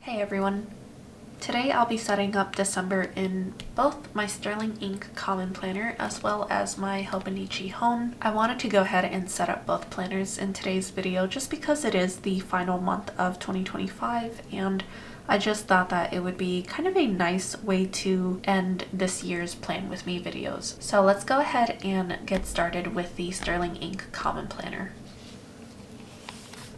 Hey everyone! Today I'll be setting up December in both my Sterling Ink Common Planner as well as my Hobonichi HON. I wanted to go ahead and set up both planners in today's video just because it is the final month of 2025 and I just thought that it would be kind of a nice way to end this year's Plan With Me videos. So let's go ahead and get started with the Sterling Ink Common Planner.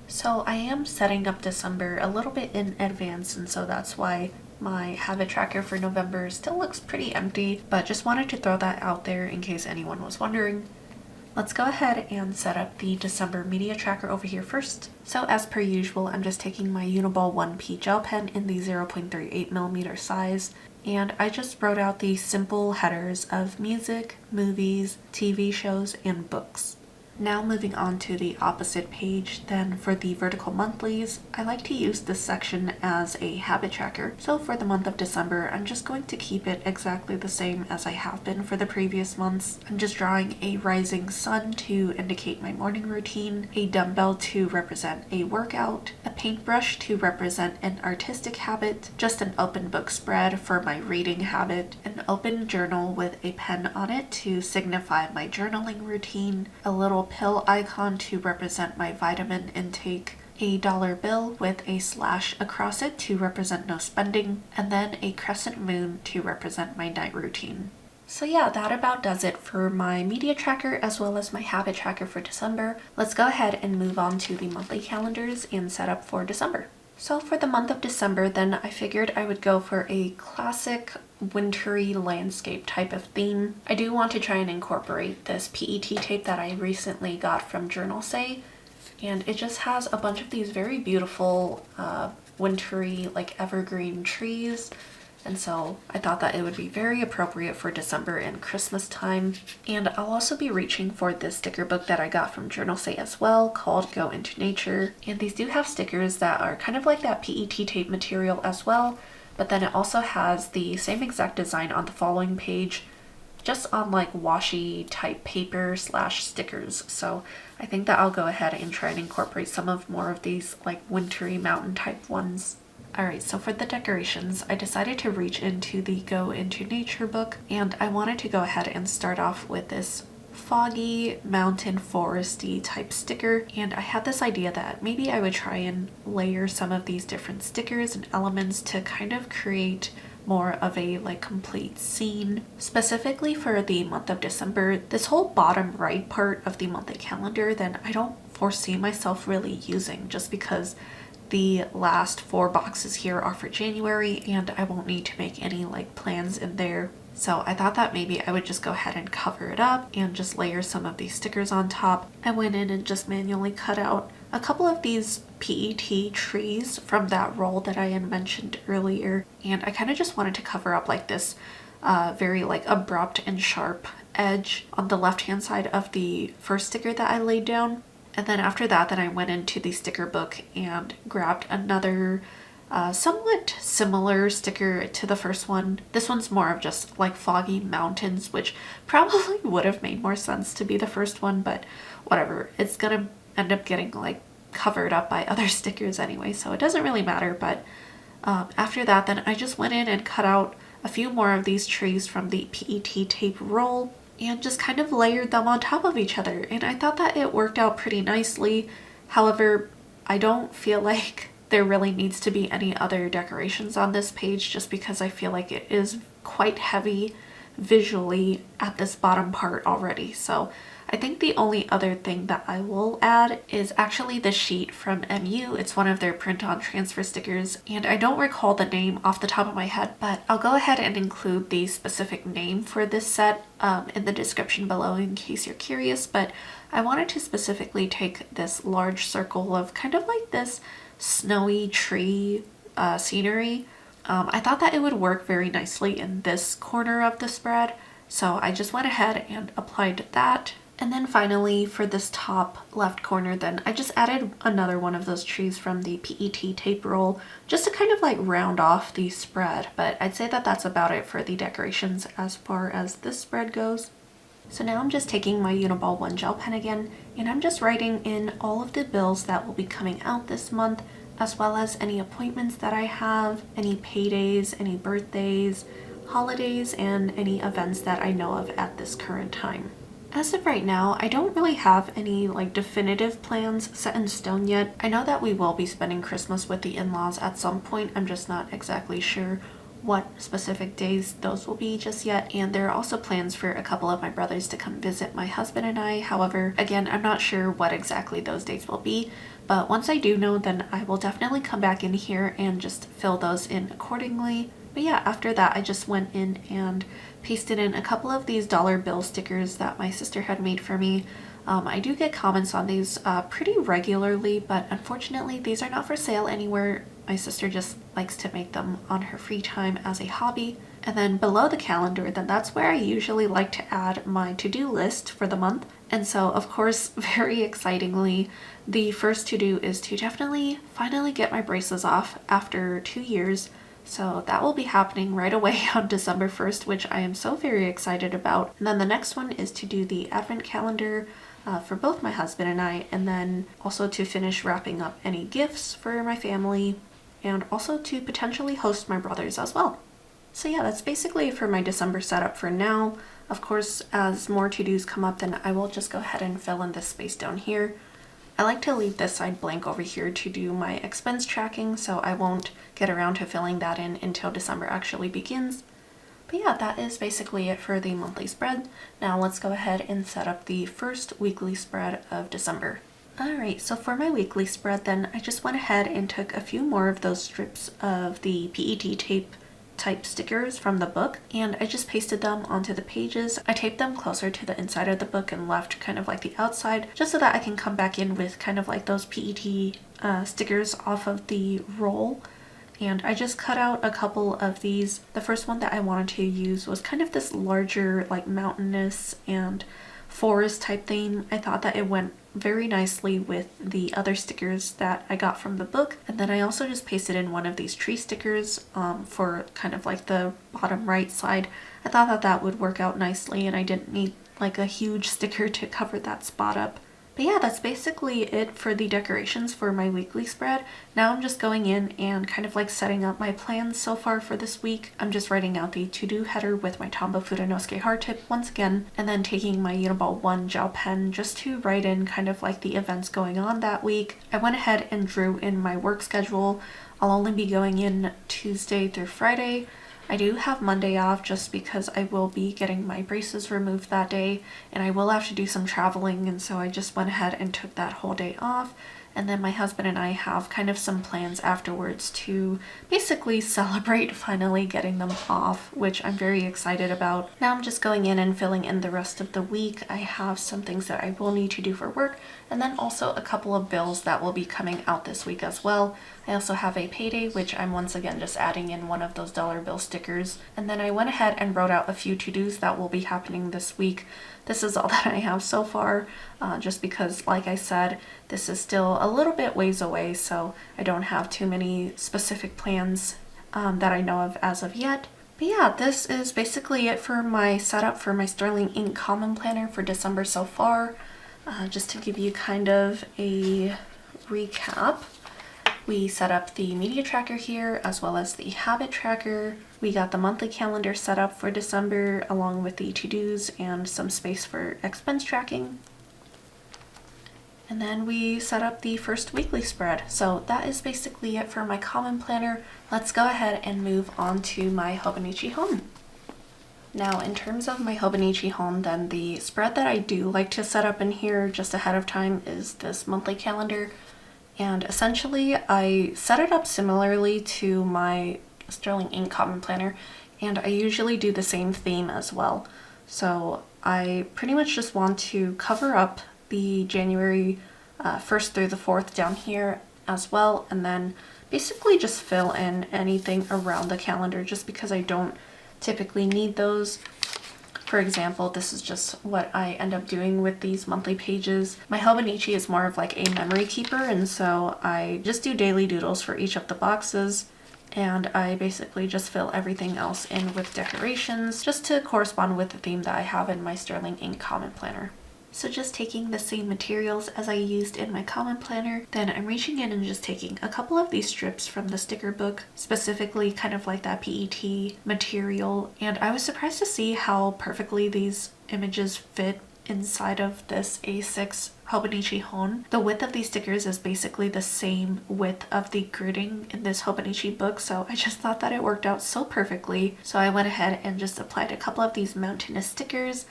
So I am setting up December a little bit in advance, and so that's why my habit tracker for November still looks pretty empty, but just wanted to throw that out there in case anyone was wondering. Let's go ahead and set up the December media tracker over here first. So as per usual, I'm just taking my Uniball One P gel pen in the 0.38mm size, and I just wrote out the simple headers of music, movies, TV shows, and books. Now moving on to the opposite page, then for the vertical monthlies, I like to use this section as a habit tracker. So for the month of December, I'm just going to keep it exactly the same as I have been for the previous months. I'm just drawing a rising sun to indicate my morning routine, a dumbbell to represent a workout, a paintbrush to represent an artistic habit, just an open book spread for my reading habit, an open journal with a pen on it to signify my journaling routine, a little pill icon to represent my vitamin intake, a dollar bill with a slash across it to represent no spending, and then a crescent moon to represent my night routine. So yeah, that about does it for my media tracker as well as my habit tracker for December. Let's go ahead and move on to the monthly calendars and set up for December. So for the month of December, then I figured I would go for a classic wintry landscape type of theme. I do want to try and incorporate this PET tape that I recently got from TWSBI, and it just has a bunch of these very beautiful wintry like evergreen trees. And so I thought that it would be very appropriate for December and Christmas time. And I'll also be reaching for this sticker book that I got from TWSBI as well, called Go Into Nature. And these do have stickers that are kind of like that PET tape material as well, but then it also has the same exact design on the following page, just on like washi type paper / stickers. So I think that I'll go ahead and try and incorporate some of more of these like wintry mountain type ones. Alright, so for the decorations, I decided to reach into the Go Into Nature book, and I wanted to go ahead and start off with this foggy, mountain, foresty type sticker, and I had this idea that maybe I would try and layer some of these different stickers and elements to kind of create more of a like complete scene. Specifically for the month of December, this whole bottom right part of the monthly calendar, then I don't foresee myself really using, just because the last 4 boxes here are for January and I won't need to make any like plans in there. So I thought that maybe I would just go ahead and cover it up and just layer some of these stickers on top. I went in and just manually cut out a couple of these PET trees from that roll that I had mentioned earlier, and I kind of just wanted to cover up like this very like abrupt and sharp edge on the left hand side of the first sticker that I laid down. And then after that, then I went into the sticker book and grabbed another somewhat similar sticker to the first one. This one's more of just like foggy mountains, which probably would have made more sense to be the first one, but whatever. It's gonna end up getting like covered up by other stickers anyway, so it doesn't really matter. But after that, then I just went in and cut out a few more of these trees from the PET tape roll and just kind of layered them on top of each other, and I thought that it worked out pretty nicely. However, I don't feel like there really needs to be any other decorations on this page, just because I feel like it is quite heavy visually at this bottom part already. So I think the only other thing that I will add is actually the sheet from MU. It's one of their print on transfer stickers, and I don't recall the name off the top of my head, but I'll go ahead and include the specific name for this set in the description below in case you're curious. But I wanted to specifically take this large circle of kind of like this snowy tree scenery. I thought that it would work very nicely in this corner of the spread, so I just went ahead and applied that. And then finally for this top left corner, then I just added another one of those trees from the PET tape roll just to kind of like round off the spread. But I'd say that that's about it for the decorations as far as this spread goes. So now I'm just taking my Uniball One gel pen again, and I'm just writing in all of the bills that will be coming out this month, as well as any appointments that I have, any paydays, any birthdays, holidays, and any events that I know of at this current time. As of right now, I don't really have any like definitive plans set in stone yet. I know that we will be spending Christmas with the in-laws at some point. I'm just not exactly sure what specific days those will be just yet. And there are also plans for a couple of my brothers to come visit my husband and I. However, again, I'm not sure what exactly those dates will be. But once I do know, then I will definitely come back in here and just fill those in accordingly. But yeah, after that, I just went in and pasted in a couple of these dollar bill stickers that my sister had made for me. I do get comments on these pretty regularly, but unfortunately these are not for sale anywhere. My sister just likes to make them on her free time as a hobby. And then below the calendar, then that's where I usually like to add my to-do list for the month. And so, of course, very excitingly, the first to-do is to definitely finally get my braces off after 2 years. So that will be happening right away on December 1st, which I am so very excited about. And then the next one is to do the advent calendar for both my husband and I, and then also to finish wrapping up any gifts for my family, and also to potentially host my brothers as well. So yeah, that's basically it for my December setup for now. Of course, as more to-dos come up, then I will just go ahead and fill in this space down here. I like to leave this side blank over here to do my expense tracking, so I won't get around to filling that in until December actually begins. But yeah, that is basically it for the monthly spread. Now let's go ahead and set up the first weekly spread of December. Alright, so for my weekly spread then, I just went ahead and took a few more of those strips of the PET tape type stickers from the book, and I just pasted them onto the pages. I taped them closer to the inside of the book and left kind of like the outside, just so that I can come back in with kind of like those PET stickers off of the roll. And I just cut out a couple of these. The first one that I wanted to use was kind of this larger like mountainous and forest type theme. I thought that it went very nicely with the other stickers that I got from the book. And then I also just pasted in one of these tree stickers for kind of like the bottom right side. I thought that that would work out nicely, and I didn't need like a huge sticker to cover that spot up. But yeah, that's basically it for the decorations for my weekly spread. Now I'm just going in and kind of like setting up my plans so far for this week. I'm just writing out the to-do header with my Tombow Fudenosuke heart tip once again, and then taking my Uniball One gel pen just to write in kind of like the events going on that week. I went ahead and drew in my work schedule. I'll only be going in Tuesday through Friday. I do have Monday off just because I will be getting my braces removed that day, and I will have to do some traveling, and so I just went ahead and took that whole day off. And then my husband and I have kind of some plans afterwards to basically celebrate finally getting them off, which I'm very excited about. Now I'm just going in and filling in the rest of the week. I have some things that I will need to do for work, and then also a couple of bills that will be coming out this week as well. I also have a payday, which I'm once again just adding in one of those dollar bill stickers. And then I went ahead and wrote out a few to-dos that will be happening this week. This is all that I have so far, just because, like I said, this is still a little bit ways away, so I don't have too many specific plans that I know of as of yet. But yeah, this is basically it for my setup for my Sterling Ink Common Planner for December so far. Just to give you kind of a recap. We set up the media tracker here as well as the habit tracker. We got the monthly calendar set up for December along with the to-dos and some space for expense tracking. And then we set up the first weekly spread. So that is basically it for my common planner. Let's go ahead and move on to my Hobonichi HON. Now in terms of my Hobonichi HON, then the spread that I do like to set up in here just ahead of time is this monthly calendar. And essentially I set it up similarly to my Sterling Ink Common Planner, and I usually do the same theme as well. So I pretty much just want to cover up the January 1st through the 4th down here as well, and then basically just fill in anything around the calendar just because I don't typically need those. For example, this is just what I end up doing with these monthly pages. My Hobonichi is more of like a memory keeper, and so I just do daily doodles for each of the boxes, and I basically just fill everything else in with decorations just to correspond with the theme that I have in my Sterling Ink Common Planner. So just taking the same materials as I used in my common planner, then I'm reaching in and just taking a couple of these strips from the sticker book, specifically kind of like that PET material, and I was surprised to see how perfectly these images fit inside of this A6 Hobonichi HON. The width of these stickers is basically the same width of the gridding in this Hobonichi book, so I just thought that it worked out so perfectly. So I went ahead and just applied a couple of these mountainous stickers,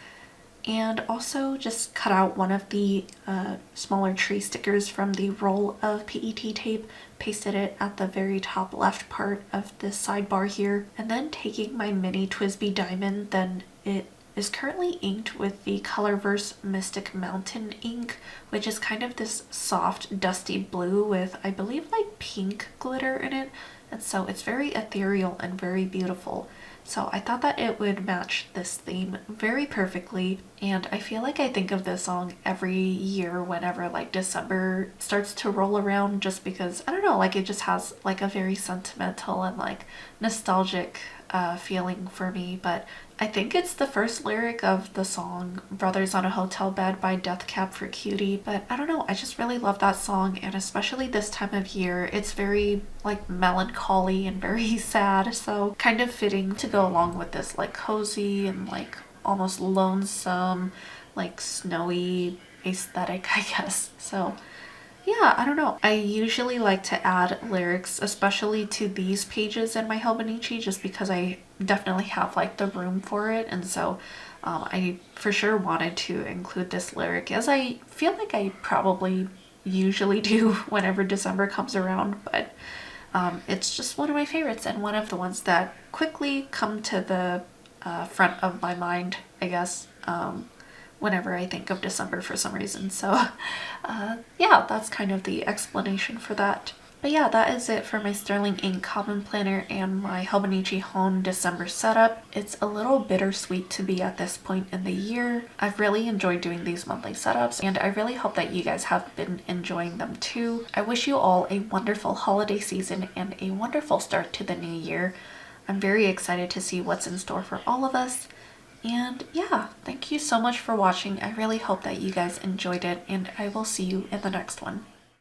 and also just cut out one of the smaller tree stickers from the roll of PET tape, pasted it at the very top left part of this sidebar here, and then taking my mini TWSBI Diamond, then it is currently inked with the Colorverse Mystic Mountain ink, which is kind of this soft dusty blue with, I believe, like pink glitter in it, and so it's very ethereal and very beautiful. So I thought that it would match this theme very perfectly, and I feel like I think of this song every year whenever like December starts to roll around, just because, I don't know, like it just has like a very sentimental and like nostalgic feeling for me. But I think it's the first lyric of the song Brothers on a Hotel Bed by Death Cab for Cutie, but I don't know, I just really love that song, and especially this time of year it's very like melancholy and very sad, so kind of fitting to go along with this like cozy and like almost lonesome, like snowy aesthetic, I guess. So yeah, I don't know. I usually like to add lyrics, especially to these pages in my Hobonichi, just because I definitely have like the room for it, and so I for sure wanted to include this lyric, as I feel like I probably usually do whenever December comes around, but it's just one of my favorites and one of the ones that quickly come to the front of my mind, I guess, whenever I think of December for some reason. So yeah, that's kind of the explanation for that. But yeah, that is it for my Sterling Ink Common Planner and my Hobonichi HON December setup. It's a little bittersweet to be at this point in the year. I've really enjoyed doing these monthly setups, and I really hope that you guys have been enjoying them too. I wish you all a wonderful holiday season and a wonderful start to the new year. I'm very excited to see what's in store for all of us. And yeah, thank you so much for watching. I really hope that you guys enjoyed it, and I will see you in the next one.